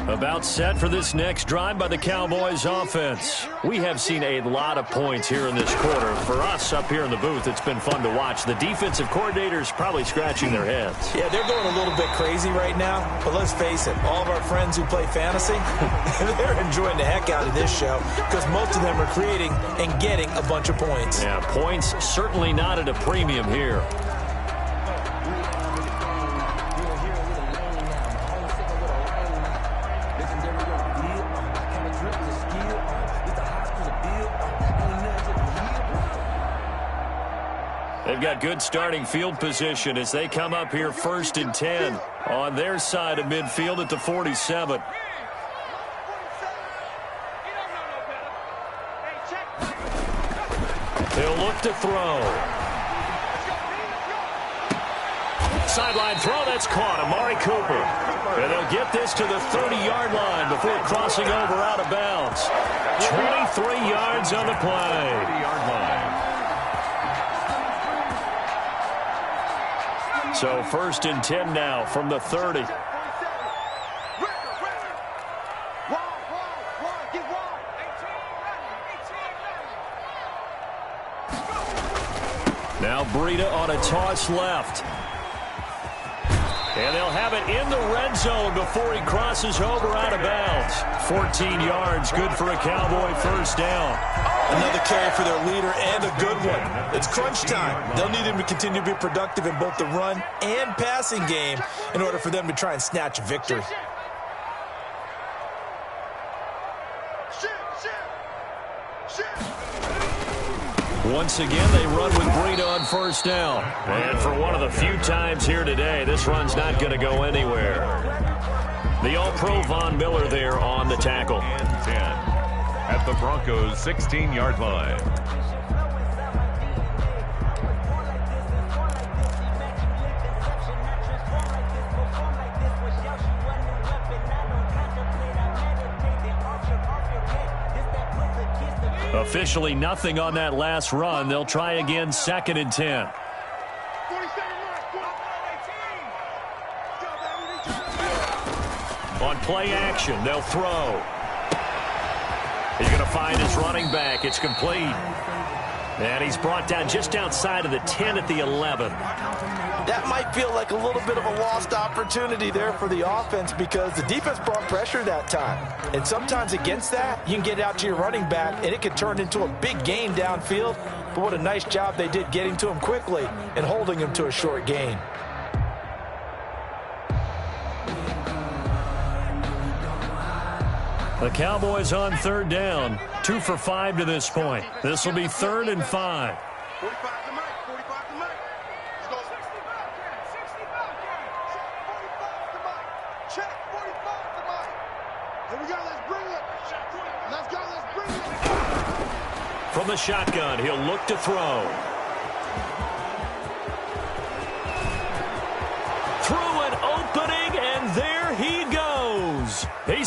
About set for this next drive by the Cowboys offense. We have seen a lot of points here in this quarter. For us up here in the booth, it's been fun to watch. The defensive coordinators probably scratching their heads. Yeah, they're going a little bit crazy right now. But let's face it, all of our friends who play fantasy, they're enjoying the heck out of this show because most of them are creating and getting a bunch of points. Yeah, points certainly not at a premium here. They've got good starting field position as they come up here 1st and 10 on their side of midfield at the 47. He'll look to throw. Sideline throw, that's caught. Amari Cooper. And they'll get this to the 30-yard line before crossing over out of bounds. 23 yards on the play. 30-yard line. So 1st and 10 now from the 30. Now Breida on a toss left. And they'll have it in the red zone before he crosses over out of bounds. 14 yards, good for a Cowboy first down. Another carry for their leader and a good one. It's crunch time. They'll need him to continue to be productive in both the run and passing game in order for them to try and snatch a victory. Once again, they run with Breida on first down. And for one of the few times here today, this run's not going to go anywhere. The All-Pro Von Miller there on the tackle. And 10 at the Broncos' 16-yard line. Officially nothing on that last run. They'll try again 2nd and 10. On play action, they'll throw. He's going to find his running back. It's complete. And he's brought down just outside of the 10 at the 11. That might feel like a little bit of a lost opportunity there for the offense because the defense brought pressure that time. And sometimes against that, you can get out to your running back, and it could turn into a big gain downfield. But what a nice job they did getting to him quickly and holding him to a short gain. The Cowboys on 3rd down. 2 for 5 to this point. This will be 3rd and 5. 45 to Mike. 45 to Mike. Let's go. 65 to Mike. Check. 45 to Mike. Here we go. Let's bring it. Let's go. Let's bring it. From the shotgun, he'll look to throw.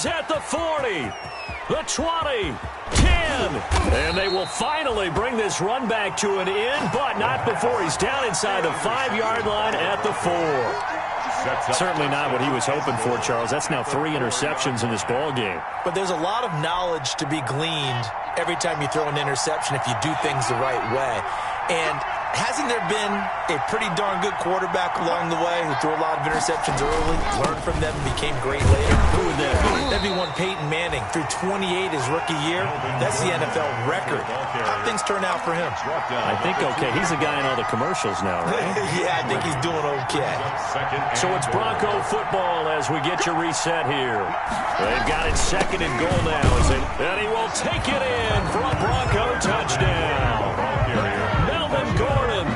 He's at the 40, the 20, 10. And they will finally bring this run back to an end, but not before he's down inside the 5-yard line at the 4. Certainly not what he was hoping for, Charles. That's now 3 interceptions in this ball game. But there's a lot of knowledge to be gleaned every time you throw an interception if you do things the right way. And hasn't there been a pretty darn good quarterback along the way who threw a lot of interceptions early, learned from them, and became great later? Who would that be? That'd be one Peyton Manning. Threw 28 his rookie year. That's the NFL record. How things turn out for him? I think okay. He's the guy in all the commercials now, right? Yeah, I think he's doing okay. So it's Bronco football as we get you reset here. They've got it 2nd and goal now. And he will take it in for a Bronco touchdown. Melvin Gordon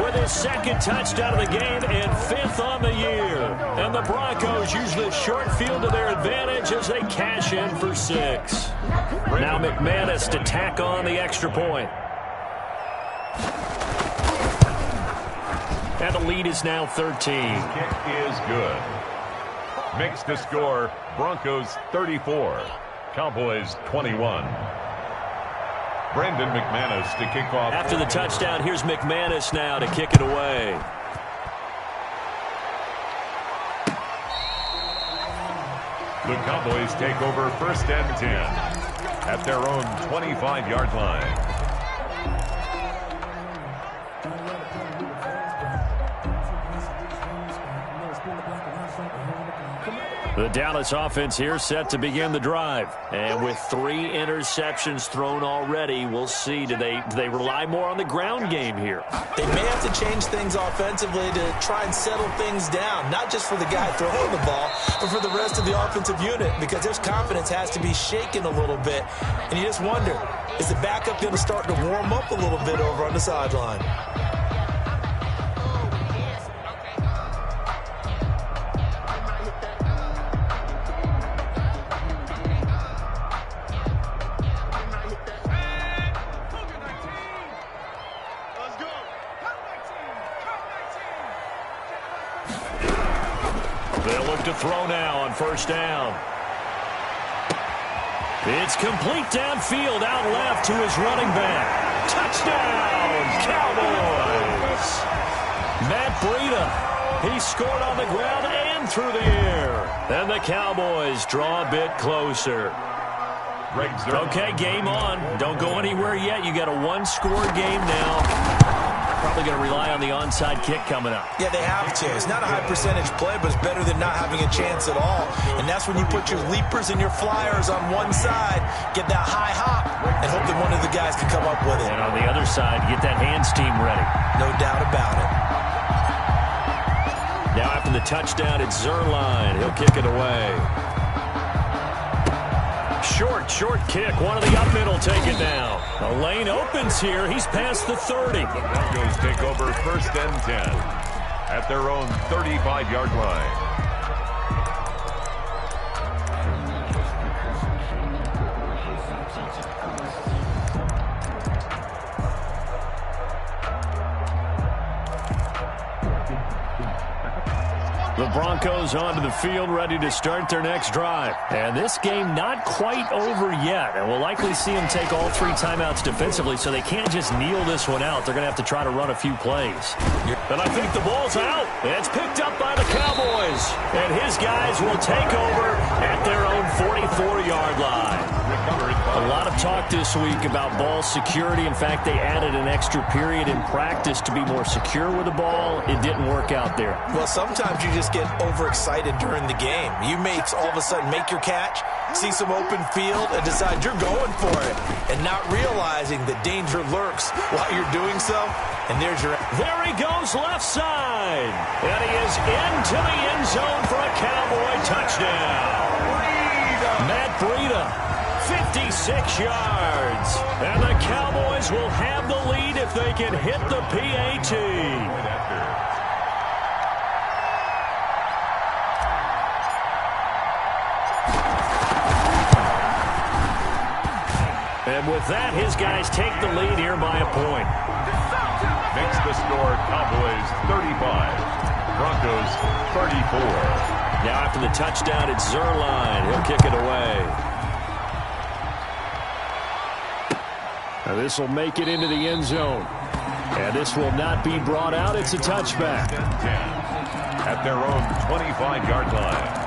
with his 2nd touchdown of the game and 5th on the year. And the Broncos use the short field to their advantage as they cash in for 6. Now McManus to tack on the extra point. And the lead is now 13. Kick is good. Makes the score Broncos 34, Cowboys 21. Brandon McManus to kick off. After the touchdown, here's McManus now to kick it away. The Cowboys take over 1st and 10 at their own 25-yard line. The Dallas offense here set to begin the drive. And with 3 interceptions thrown already, we'll see. Do they rely more on the ground game here? They may have to change things offensively to try and settle things down, not just for the guy throwing the ball, but for the rest of the offensive unit, because their confidence has to be shaken a little bit. And you just wonder, is the backup going to start to warm up a little bit over on the sideline? They'll look to throw now on 1st down. It's complete downfield, out left to his running back. Touchdown, Cowboys! Matt Breida, he scored on the ground and through the air. And the Cowboys draw a bit closer. Okay, game on. Don't go anywhere yet. You got a 1-score game now. Probably going to rely on the onside kick coming up. Yeah, they have to. It's not a high percentage play, but it's better than not having a chance at all. And that's when you put your leapers and your flyers on one side, get that high hop, and hope that one of the guys can come up with it. And on the other side, get that hands team ready. No doubt about it. Now after the touchdown, it's Zerline. He'll kick it away. Short kick. One of the up middle take it down. The lane opens here. He's past the 30. The Broncos take over 1st and 10 at their own 35-yard line. The Broncos onto the field, ready to start their next drive. And this game not quite over yet. And we'll likely see them take all 3 timeouts defensively, so they can't just kneel this one out. They're going to have to try to run a few plays. And I think the ball's out. It's picked up by the Cowboys. And his guys will take over at their own 44-yard line. A lot of talk this week about ball security. In fact, they added an extra period in practice to be more secure with the ball. It didn't work out there. Well, sometimes you just get overexcited during the game. You may all of a sudden make your catch, see some open field, and decide you're going for it, and not realizing that danger lurks while you're doing so. And there he goes left side. And he is into the end zone for a Cowboy touchdown. Matt Breida. 56 yards. And the Cowboys will have the lead if they can hit the PAT. And with that, his guys take the lead here by a point. Makes the score Cowboys 35, Broncos 34. Now after the touchdown, it's Zerline. He'll kick it away. Now this will make it into the end zone. And this will not be brought out. It's a touchback. 10 at their own 25-yard line.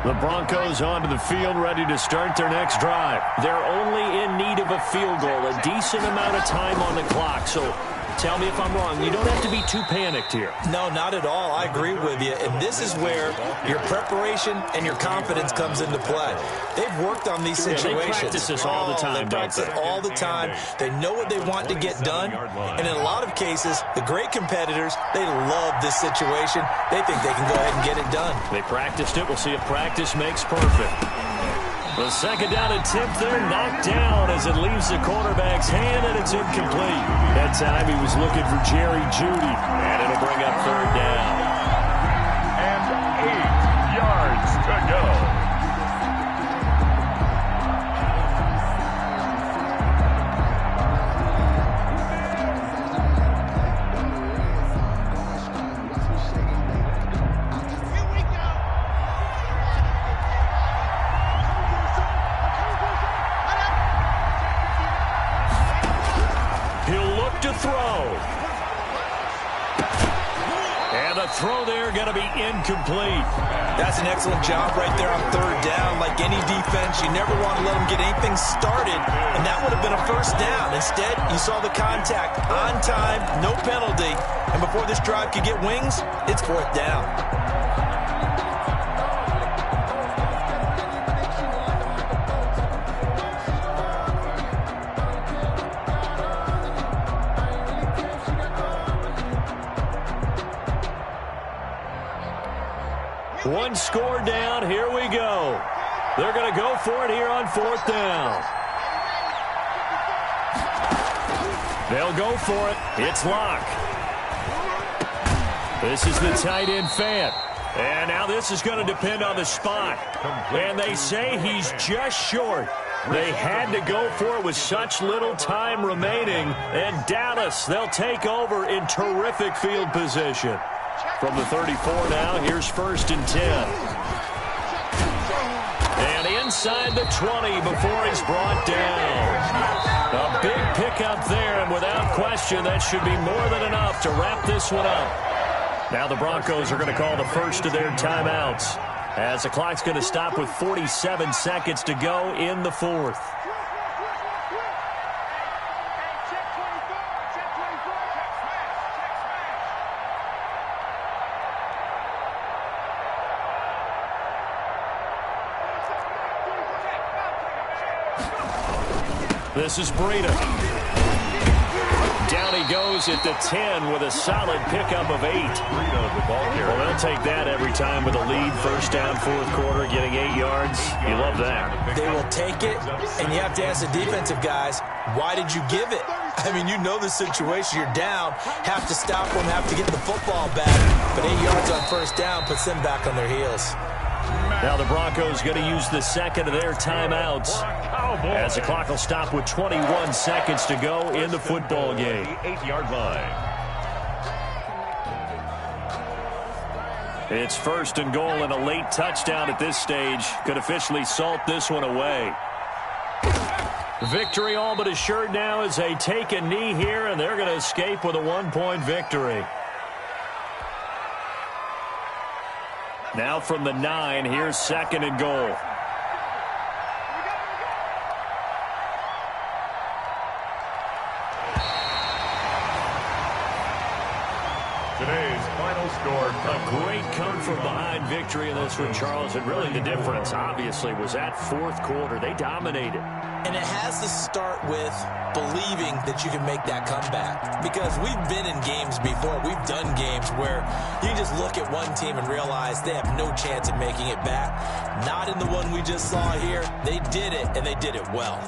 The Broncos onto the field, ready to start their next drive. They're only in need of a field goal, a decent amount of time on the clock. So tell me if I'm wrong. You don't have to be too panicked here. No, not at all. I agree with you. And this is where your preparation and your confidence comes into play. They've worked on these situations. They practice this all the time, They practice it all the time. They know what they want to get done. And in a lot of cases, the great competitors, they love this situation. They think they can go ahead and get it done. They practiced it. We'll see if practice makes perfect. The second down attempt there, knocked down as it leaves the quarterback's hand, and it's incomplete. That time he was looking for Jerry Jeudy, and it'll bring up third down. And 8 yards to go. Throw there going to be incomplete. That's an excellent job right there on third down. Like any defense, you never want to let them get anything started, and that would have been a first down. Instead, you saw the contact on time, no penalty, and before this drive could get wings, it's fourth down. One score down. Here we go. They're going to go for it here on fourth down. They'll go for it. It's Locke. This is the tight end Fant. And now this is going to depend on the spot. And they say he's just short. They had to go for it with such little time remaining. And Dallas, they'll take over in terrific field position. From the 34 now, here's first and 10. And inside the 20 before he's brought down. A big pickup there, and without question, that should be more than enough to wrap this one up. Now the Broncos are going to call the first of their timeouts, as the clock's going to stop with 47 seconds to go in the fourth. This is Breida. Down he goes at the 10 with a solid pickup of 8. Well, they'll take that every time with a lead. First down, fourth quarter, getting 8 yards. You love that. They will take it, and you have to ask the defensive guys, why did you give it? I mean, you know the situation. You're down, have to stop them, have to get the football back. But 8 yards on first down puts them back on their heels. Now the Broncos going to use the second of their timeouts, as the clock will stop with 21 seconds to go in the football game. 8-yard line. It's first and goal, and a late touchdown at this stage could officially salt this one away. Victory all but assured now as they take a knee here, and they're going to escape with a 1-point victory. Now from the 9, here's second and goal. Today's final score. A great come-from-behind victory in this one, Charles. And really the difference, obviously, was that fourth quarter. They dominated. And it has to start with believing that you can make that comeback. Because we've been in games before. We've done games where you just look at one team and realize they have no chance of making it back. Not in the one we just saw here. They did it, and they did it well.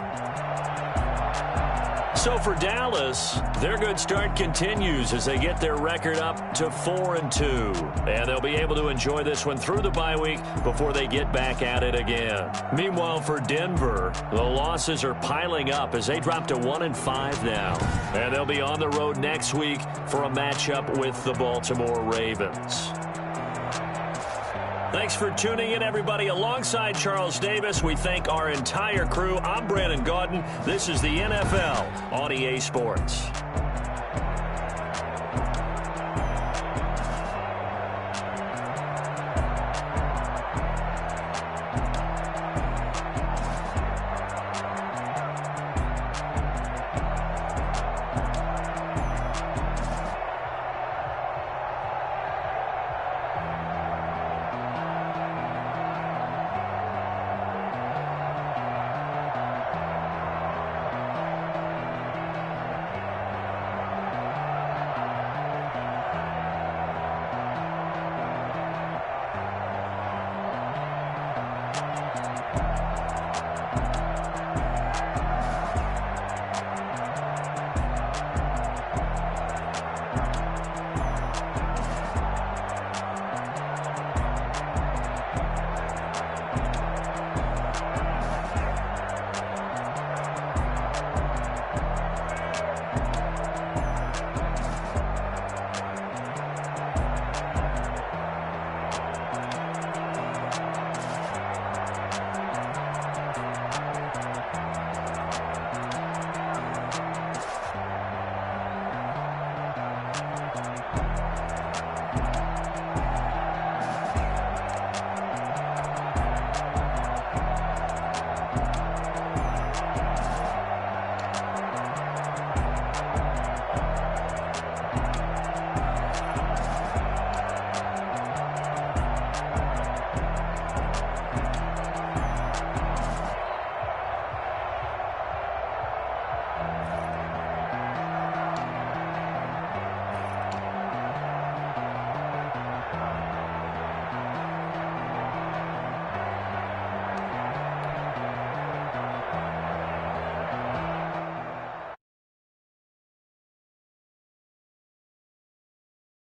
So for Dallas, their good start continues as they get their record up to 4-2. And they'll be able to enjoy this one through the bye week before they get back at it again. Meanwhile, for Denver, the losses are piling up as they drop to 1-5 now. And they'll be on the road next week for a matchup with the Baltimore Ravens. Thanks for tuning in, everybody. Alongside Charles Davis, we thank our entire crew. I'm Brandon Gaudin. This is the NFL on EA Sports.